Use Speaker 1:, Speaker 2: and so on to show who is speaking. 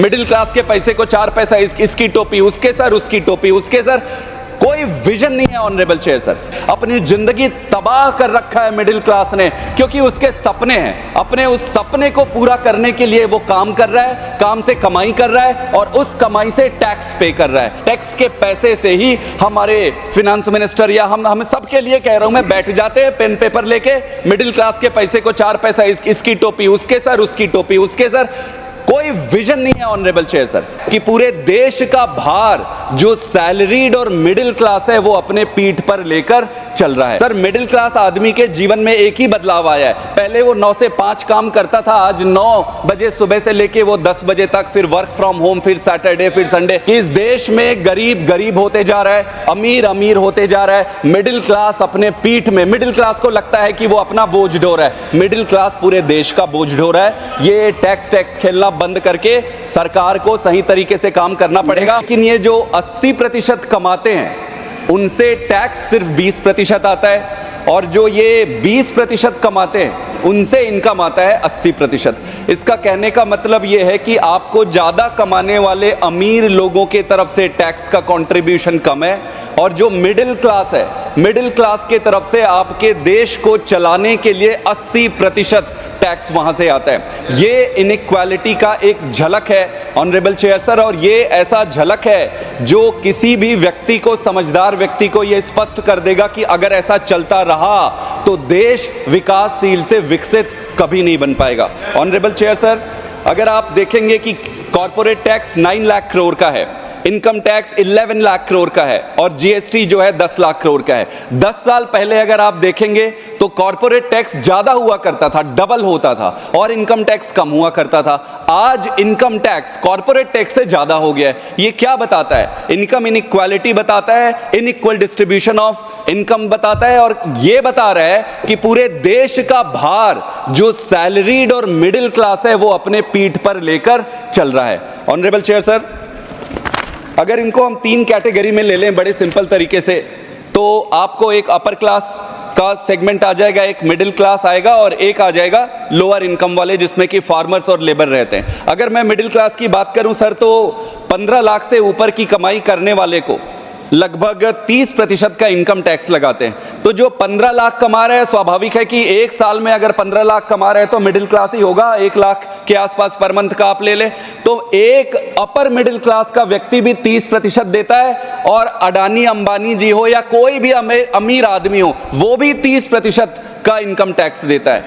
Speaker 1: Middle class के पैसे को 4 पैसा, इसकी टोपी उसके सर, उसकी टोपी उसके सर। कोई विजन नहीं है ऑनरेबल चेयर सर। अपनी जिंदगी तबाह कर रखा है मिडिल क्लास ने, क्योंकि उसके सपने हैं। अपने उस सपने को पूरा करने के लिए वो काम कर रहा है, काम से कमाई कर रहा है और उस कमाई से टैक्स पे कर रहा है। टैक्स के पैसे से ही हमारे फिनेंस मिनिस्टर या हम सबके लिए कह रहा हूं मैं, बैठ जाते हैं पेन पेपर लेके, मिडिल क्लास के पैसे को 4 पैसा, इसकी टोपी उसके सर, उसकी टोपी उसके सर। कोई विजन नहीं है ऑनरेबल चेयर सर कि पूरे देश का भार जो सैलरीड और मिडिल क्लास है वो अपने पीठ पर लेकर चल रहा है। सर मिडिल क्लास आदमी के जीवन में एक ही बदलाव आया है। पहले वो 9 से 5 काम करता था, आज 9 बजे सुबह से लेके वो 10 बजे तक, फिर वर्क फ्रॉम होम, फिर सैटरडे, फिर संडे। इस देश में गरीब गरीब होते जा रहा है, अमीर अमीर होते जा रहा है। मिडिल क्लास अपने पीठ में, मिडिल क्लास को लगता है कि वो अपना बोझ ढो रहा है। मिडिल क्लास पूरे देश का बोझ ढो रहा है। ये टैक्स खेलना बंद करके सरकार को सही तरीके से काम करना पड़ेगा। लेकिन ये जो 80% कमाते हैं उनसे टैक्स सिर्फ 20% आता है, और जो ये 20% कमाते हैं उनसे इनकम आता है 80%। इसका कहने का मतलब ये है कि आपको ज्यादा कमाने वाले अमीर लोगों के तरफ से टैक्स का कंट्रीब्यूशन कम है, और जो मिडिल क्लास है, मिडिल क्लास के तरफ से आपके देश को चलाने के लिए 80% टैक्स वहां से आता है। ये इनइक्वालिटी का एक झलक है ऑनरेबल चेयर सर, और ये ऐसा झलक है जो किसी भी व्यक्ति को, समझदार व्यक्ति को ये स्पष्ट कर देगा कि अगर ऐसा चलता रहा तो देश विकासशील से विकसित कभी नहीं बन पाएगा। ऑनरेबल चेयर सर, अगर आप देखेंगे कि कॉर्पोरेट टैक्स 9 लाख करोड़ का है, इनकम टैक्स 11 लाख करोड़ का है, और जीएसटी जो है 10 लाख करोड़ का है। 10 साल पहले अगर आप देखेंगे तो कॉर्पोरेट टैक्स ज्यादा हुआ करता था, डबल होता था, और इनकम टैक्स कम हुआ करता था। आज इनकम टैक्स कॉर्पोरेट टैक्स से ज्यादा हो गया है। ये क्या बताता है? इनकम इनइक्वालिटी बताता है, इनइक्वल डिस्ट्रीब्यूशन ऑफ इनकम बताता है, और ये बता रहा है कि पूरे देश का भार जो सैलरीड और मिडिल क्लास है वो अपने पीठ पर लेकर चल रहा है। ऑनरेबल चेयर सर, अगर इनको हम 3 कैटेगरी में ले लें बड़े सिंपल तरीके से, तो आपको एक अपर क्लास का सेगमेंट आ जाएगा, एक मिडिल क्लास आएगा, और एक आ जाएगा लोअर इनकम वाले, जिसमें कि फार्मर्स और लेबर रहते हैं। अगर मैं मिडिल क्लास की बात करूं सर, तो 15 लाख से ऊपर की कमाई करने वाले को लगभग 30% का इनकम टैक्स लगाते हैं। तो जो 15 लाख कमा रहे हैं, स्वाभाविक है कि एक साल में अगर 15 लाख कमा रहे हैं तो मिडिल क्लास ही होगा। 1 लाख के आसपास पर मंथ का आप ले लें, तो एक अपर मिडिल क्लास का व्यक्ति भी 30% देता है, और अडानी अंबानी जी हो या कोई भी अमीर आदमी हो, वो भी 30% का इनकम टैक्स देता है।